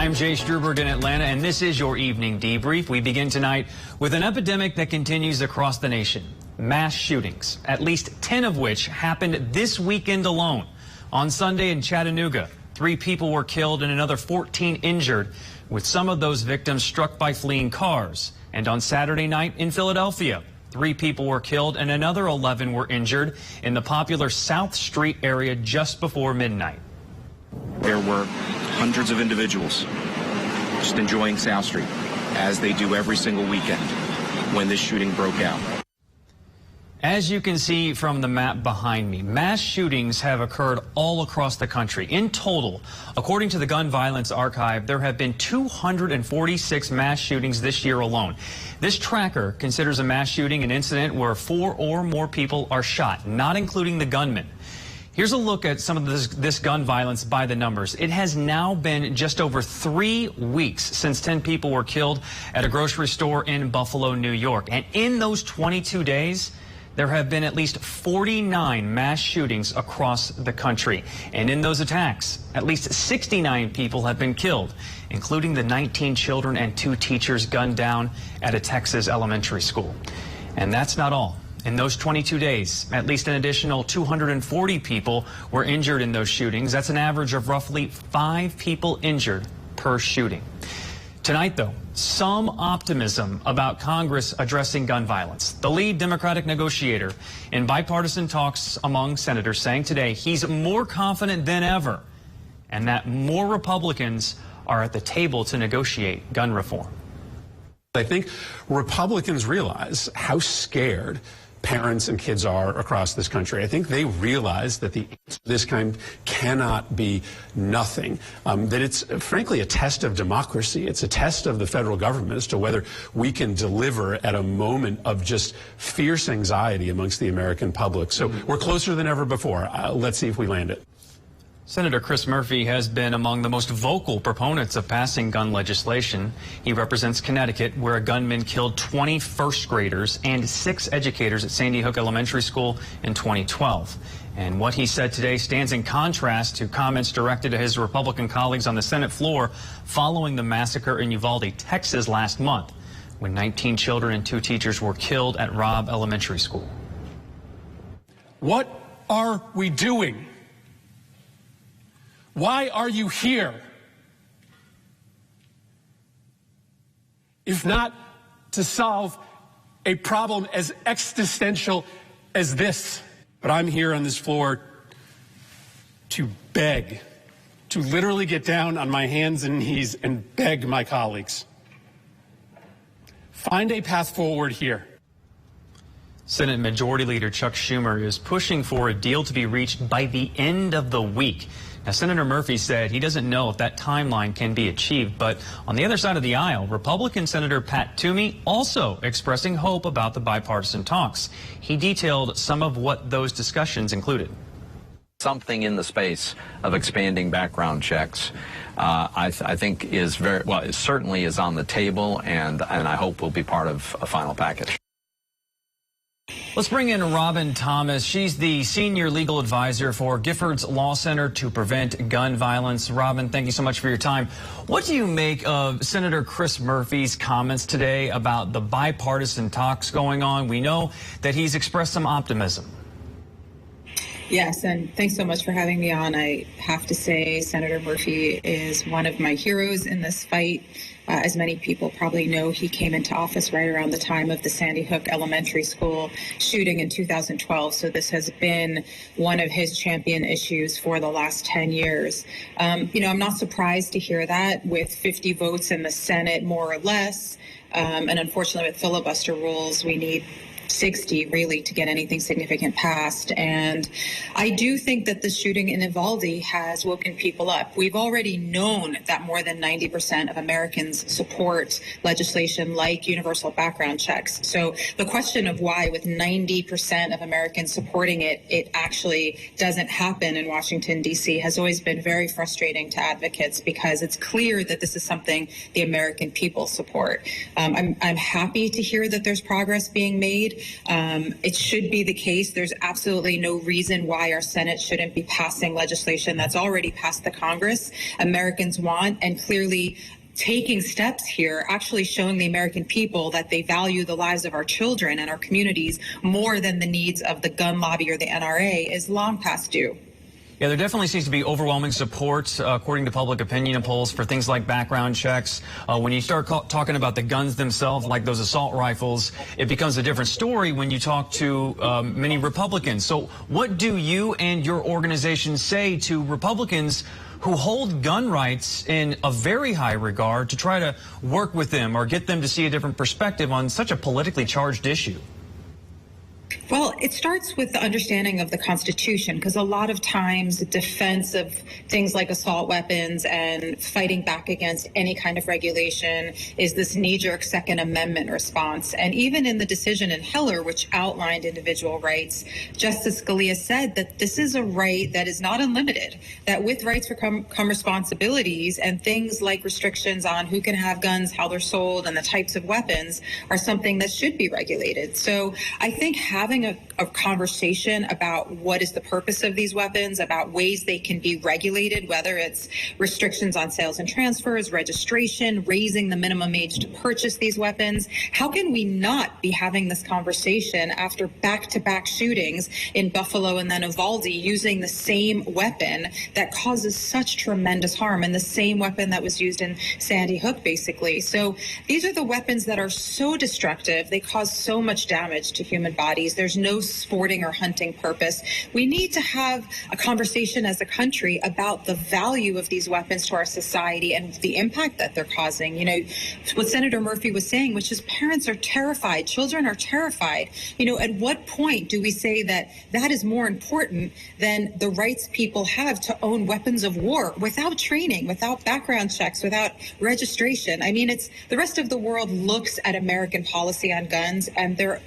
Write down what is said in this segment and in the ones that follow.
I'm Jay Strubberg in Atlanta, and this is your evening debrief. We begin tonight with an epidemic that continues across the nation. Mass shootings, at least 10 of which happened this weekend alone. On Sunday in Chattanooga, 3 people were killed and another 14 injured, with some of those victims struck by fleeing cars. And on Saturday night in Philadelphia, 3 people were killed and another 11 were injured in the popular South Street area just before midnight. There were hundreds of individuals just enjoying South Street, as they do every single weekend when this shooting broke out. As you can see from the map behind me, mass shootings have occurred all across the country. In total, according to the Gun Violence Archive, there have been 246 mass shootings this year alone. This tracker considers a mass shooting an incident where 4 or more people are shot, not including the gunman. Here's a look at some of this gun violence by the numbers. It has now been just over 3 weeks since 10 people were killed at a grocery store in Buffalo, New York. And in those 22 days, there have been at least 49 mass shootings across the country. And in those attacks, at least 69 people have been killed, including the 19 children and 2 teachers gunned down at a Texas elementary school. And that's not all. In those 22 days, at least an additional 240 people were injured in those shootings. That's an average of roughly 5 people injured per shooting. Tonight, though, some optimism about Congress addressing gun violence. The lead Democratic negotiator in bipartisan talks among senators saying today he's more confident than ever and that more Republicans are at the table to negotiate gun reform. I think Republicans realize how scared parents and kids are across this country. I think they realize that the answer to this kind cannot be nothing, that it's frankly a test of democracy. It's a test of the federal government as to whether we can deliver at a moment of just fierce anxiety amongst the American public. So we're closer than ever before. Let's see if we land it. Senator Chris Murphy has been among the most vocal proponents of passing gun legislation. He represents Connecticut, where a gunman killed 20 first graders and 6 educators at Sandy Hook Elementary School in 2012. And what he said today stands in contrast to comments directed to his Republican colleagues on the Senate floor following the massacre in Uvalde, Texas last month, when 19 children and 2 teachers were killed at Robb Elementary School. What are we doing? Why are you here? If not to solve a problem as existential as this. But I'm here on this floor to beg, to literally get down on my hands and knees and beg my colleagues. Find a path forward here. Senate Majority Leader Chuck Schumer is pushing for a deal to be reached by the end of the week. Now, Senator Murphy said he doesn't know if that timeline can be achieved, but on the other side of the aisle, Republican Senator Pat Toomey also expressing hope about the bipartisan talks. He detailed some of what those discussions included. Something in the space of expanding background checks, I think is very, well, it certainly is on the table, and I hope will be part of a final package. Let's bring in Robin Thomas. She's the senior legal advisor for Giffords Law Center to Prevent Gun Violence. Robin, thank you so much for your time. What do you make of Senator Chris Murphy's comments today about the bipartisan talks going on? We know that he's expressed some optimism. Yes, and thanks so much for having me on. I have to say Senator Murphy is one of my heroes in this fight. As many people probably know, he came into office right around the time of the Sandy Hook Elementary School shooting in 2012. So this has been one of his champion issues for the last 10 years. I'm not surprised to hear that with 50 votes in the Senate, more or less. And unfortunately, with filibuster rules, we need 60 really to get anything significant passed. And I do think that the shooting in Uvalde has woken people up. We've already known that more than 90% of Americans support legislation like universal background checks. So the question of why, with 90% of Americans supporting it, it actually doesn't happen in Washington, D.C. has always been very frustrating to advocates, because it's clear that this is something the American people support. I'm happy to hear that there's progress being made. needed. It should be the case. There's absolutely no reason why our Senate shouldn't be passing legislation that's already passed the Congress. Americans want, and clearly taking steps here, actually showing the American people that they value the lives of our children and our communities more than the needs of the gun lobby or the NRA is long past due. Yeah, there definitely seems to be overwhelming support, according to public opinion polls, for things like background checks. When you start talking about the guns themselves, like those assault rifles, it becomes a different story when you talk to many Republicans. So what do you and your organization say to Republicans who hold gun rights in a very high regard to try to work with them or get them to see a different perspective on such a politically charged issue? Well, it starts with the understanding of the Constitution, because a lot of times the defense of things like assault weapons and fighting back against any kind of regulation is this knee-jerk Second Amendment response. And even in the decision in Heller, which outlined individual rights, Justice Scalia said that this is a right that is not unlimited, that with rights come responsibilities, and things like restrictions on who can have guns, how they're sold, and the types of weapons are something that should be regulated. So I think having a conversation about what is the purpose of these weapons, about ways they can be regulated, whether it's restrictions on sales and transfers, registration, raising the minimum age to purchase these weapons. How can we not be having this conversation after back-to-back shootings in Buffalo and then Uvalde using the same weapon that causes such tremendous harm, and the same weapon that was used in Sandy Hook, basically? So these are the weapons that are so destructive. They cause so much damage to human bodies. There's no sporting or hunting purpose. We need to have a conversation as a country about the value of these weapons to our society and the impact that they're causing. You know, what Senator Murphy was saying, which is parents are terrified, children are terrified. You know, at what point do we say that that is more important than the rights people have to own weapons of war without training, without background checks, without registration? I mean, it's the rest of the world looks at American policy on guns, and they're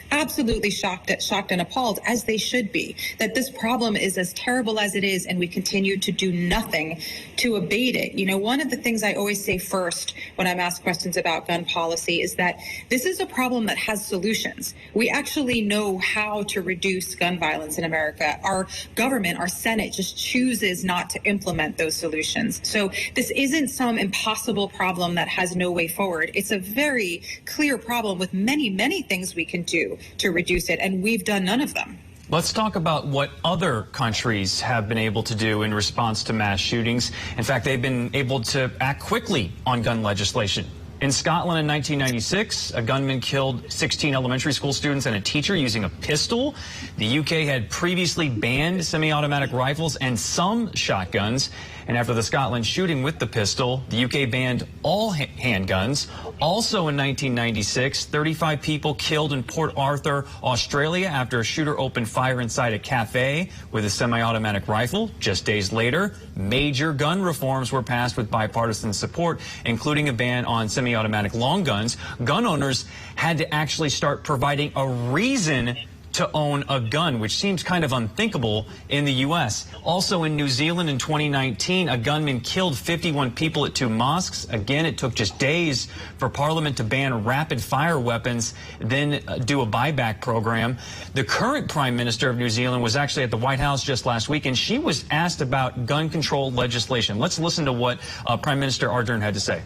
absolutely shocked and appalled, as they should be, that this problem is as terrible as it is, and we continue to do nothing to abate it. You know, one of the things I always say first when I'm asked questions about gun policy is that this is a problem that has solutions. We actually know how to reduce gun violence in America. Our government, our Senate, just chooses not to implement those solutions. So this isn't some impossible problem that has no way forward. It's a very clear problem with many, many things we can do to reduce it, and we've done none of them. Let's talk about what other countries have been able to do in response to mass shootings. In fact, they've been able to act quickly on gun legislation. In Scotland in 1996, a gunman killed 16 elementary school students and a teacher using a pistol. The UK had previously banned semi-automatic rifles and some shotguns. And after the Scotland shooting with the pistol, the UK banned all handguns. Also in 1996, 35 people killed in Port Arthur, Australia, after a shooter opened fire inside a cafe with a semi-automatic rifle. Just days later, major gun reforms were passed with bipartisan support, including a ban on semi-automatic long guns. Gun owners had to actually start providing a reason to own a gun, which seems kind of unthinkable in the U.S. Also in New Zealand in 2019, a gunman killed 51 people at 2 mosques. Again, it took just days for Parliament to ban rapid fire weapons, then do a buyback program. The current Prime Minister of New Zealand was actually at the White House just last week, and she was asked about gun control legislation. Let's listen to what Prime Minister Ardern had to say.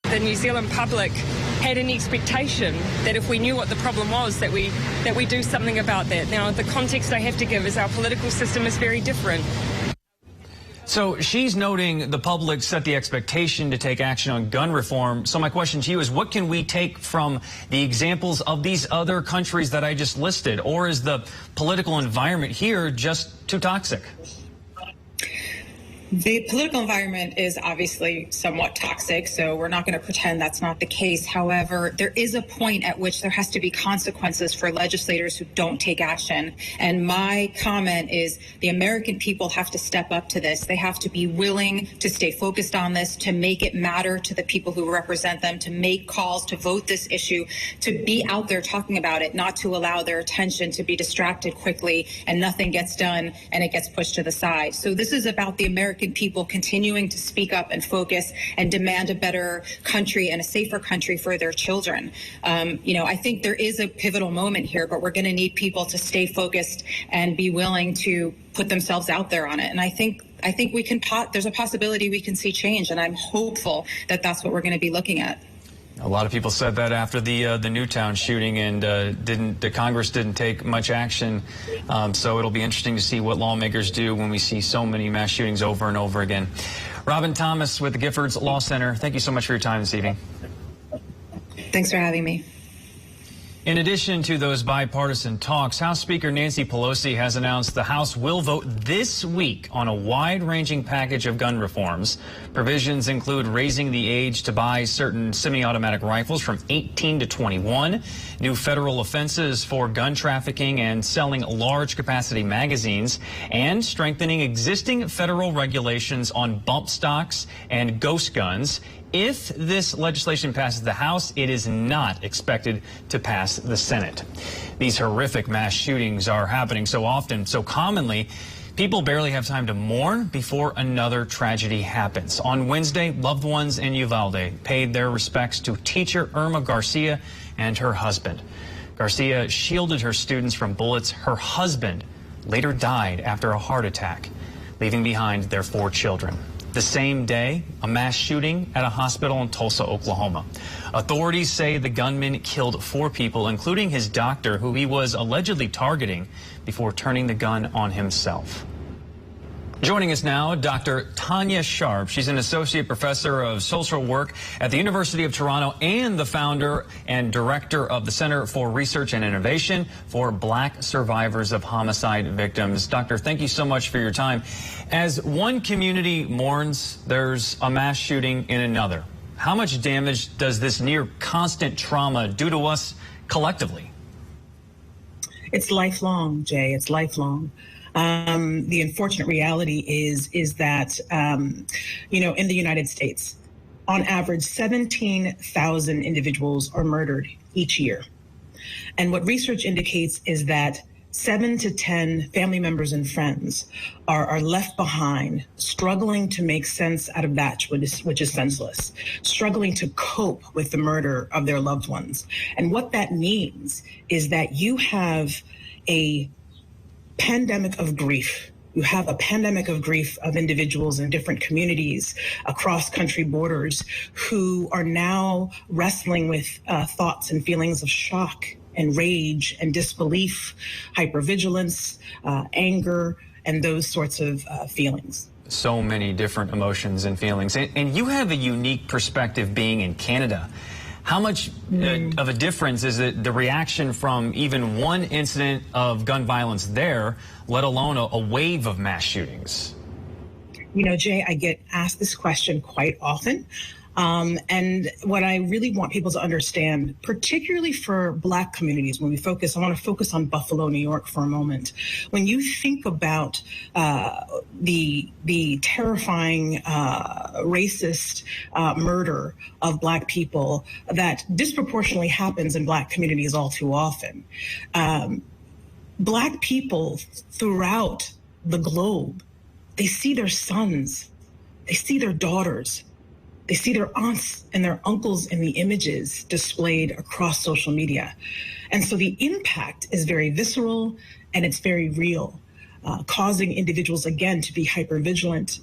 The New Zealand public had an expectation that if we knew what the problem was, that we do something about that. Now, the context I have to give is our political system is very different. So she's noting the public set the expectation to take action on gun reform. So my question to you is, what can we take from the examples of these other countries that I just listed? Or is the political environment here just too toxic? The political environment is obviously somewhat toxic, so we're not going to pretend that's not the case. However, there is a point at which there has to be consequences for legislators who don't take action. And my comment is the American people have to step up to this. They have to be willing to stay focused on this, to make it matter to the people who represent them, to make calls, to vote this issue, to be out there talking about it, not to allow their attention to be distracted quickly and nothing gets done and it gets pushed to the side. So this is about the American American people continuing to speak up and focus and demand a better country and a safer country for their children. I think there is a pivotal moment here, but we're going to need people to stay focused and be willing to put themselves out there on it. And I think we can. There's a possibility we can see change, and I'm hopeful that that's what we're going to be looking at. A lot of people said that after the Newtown shooting, and the Congress didn't take much action. So it'll be interesting to see what lawmakers do when we see so many mass shootings over and over again. Robin Thomas with the Giffords Law Center, thank you so much for your time this evening. Thanks for having me. In addition to those bipartisan talks, House Speaker Nancy Pelosi has announced the House will vote this week on a wide-ranging package of gun reforms. Provisions include raising the age to buy certain semi-automatic rifles from 18 to 21, new federal offenses for gun trafficking and selling large-capacity magazines, and strengthening existing federal regulations on bump stocks and ghost guns. If this legislation passes the House, it is not expected to pass the Senate. These horrific mass shootings are happening so often, so commonly, people barely have time to mourn before another tragedy happens. On Wednesday, loved ones in Uvalde paid their respects to teacher Irma Garcia and her husband. Garcia shielded her students from bullets. Her husband later died after a heart attack, leaving behind their 4 children. The same day, a mass shooting at a hospital in Tulsa, Oklahoma. Authorities say the gunman killed 4 people, including his doctor, who he was allegedly targeting before turning the gun on himself. Joining us now, Dr. Tanya Sharp. She's an associate professor of social work at the University of Toronto and the founder and director of the Center for Research and Innovation for Black Survivors of Homicide Victims. Doctor, thank you so much for your time. As one community mourns, there's a mass shooting in another. How much damage does this near constant trauma do to us collectively? It's lifelong, Jay. It's lifelong. The unfortunate reality is that, in the United States, on average, 17,000 individuals are murdered each year. And what research indicates is that 7 to 10 family members and friends are left behind, struggling to make sense out of that which is senseless, struggling to cope with the murder of their loved ones. And what that means is that you have a pandemic of grief. You have a pandemic of grief of individuals in different communities across country borders who are now wrestling with thoughts and feelings of shock and rage and disbelief, hypervigilance, anger, and those sorts of feelings. So many different emotions and feelings. And you have a unique perspective being in Canada. How much of a difference is it, the reaction from even one incident of gun violence there, let alone a wave of mass shootings? Jay, I get asked this question quite often. And what I really want people to understand, particularly for Black communities, when I want to focus on Buffalo, New York for a moment. When you think about the terrifying, racist murder of Black people that disproportionately happens in Black communities all too often, Black people throughout the globe, they see their sons, they see their daughters, they see their aunts and their uncles in the images displayed across social media. And so the impact is very visceral and it's very real, causing individuals, again, to be hypervigilant,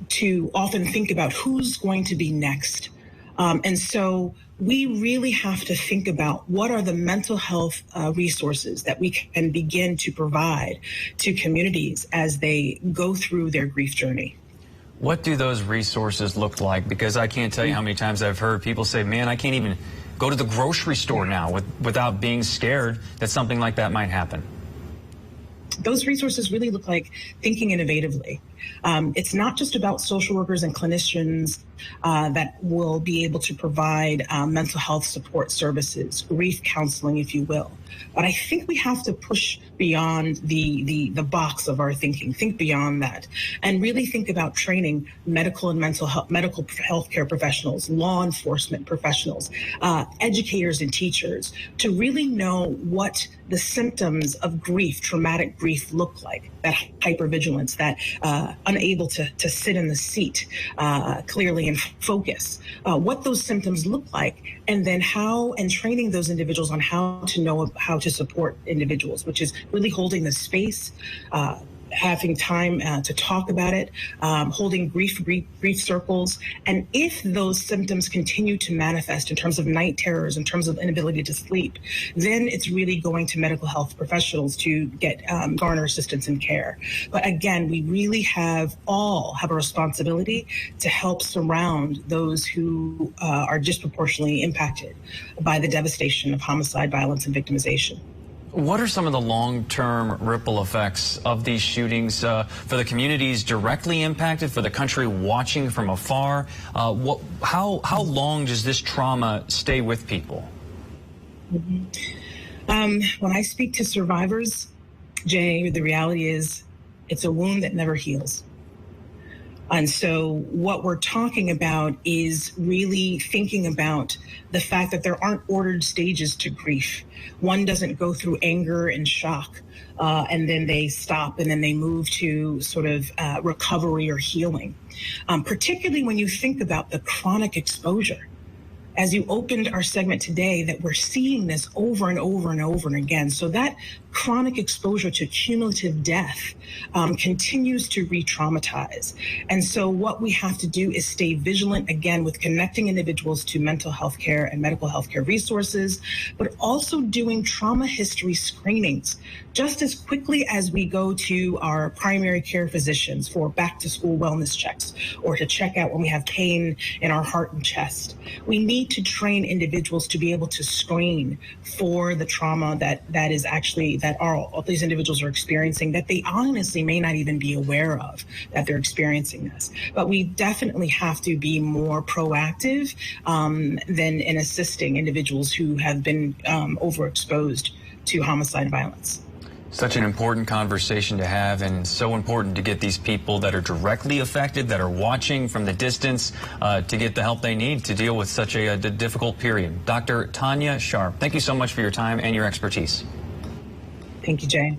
to often think about who's going to be next. And so we really have to think about what are the mental health resources that we can begin to provide to communities as they go through their grief journey. What do those resources look like? Because I can't tell you how many times I've heard people say, man, I can't even go to the grocery store now without being scared that something like that might happen. Those resources really look like thinking innovatively. It's not just about social workers and clinicians that will be able to provide mental health support services, grief counseling, if you will. But I think we have to push beyond the box of our thinking, think beyond that, and really think about training medical and medical healthcare professionals, law enforcement professionals, educators and teachers to really know what the symptoms of grief, traumatic grief, look like. That hypervigilance, that unable to sit in the seat clearly and focus, what those symptoms look like, and then how, and training those individuals on how to know how to support individuals, which is really holding the space, having time to talk about it, holding grief circles. And if those symptoms continue to manifest in terms of night terrors, in terms of inability to sleep, then it's really going to medical health professionals to get garner assistance and care. But again, we really all have a responsibility to help surround those who are disproportionately impacted by the devastation of homicide, violence, and victimization. What are some of the long-term ripple effects of these shootings for the communities directly impacted, for the country watching from afar? How long does this trauma stay with people? When I speak to survivors, Jay, the reality is it's a wound that never heals. And so what we're talking about is really thinking about the fact that there aren't ordered stages to grief. One doesn't go through anger and shock, and then they stop, and then they move to sort of recovery or healing. Particularly when you think about the chronic exposure. As you opened our segment today, that we're seeing this over and over and over and again. So that chronic exposure to cumulative death continues to re-traumatize. And so what we have to do is stay vigilant, again, with connecting individuals to mental health care and medical health care resources, but also doing trauma history screenings just as quickly as we go to our primary care physicians for back to school wellness checks or to check out when we have pain in our heart and chest. We need to train individuals to be able to screen for the trauma that is actually that all these individuals are experiencing, that they honestly may not even be aware of that they're experiencing this. But we definitely have to be more proactive than in assisting individuals who have been overexposed to homicide violence. Such an important conversation to have, and so important to get these people that are directly affected, that are watching from the distance, to get the help they need to deal with such a difficult period. Dr. Tanya Sharp, thank you so much for your time and your expertise. Thank you, Jay.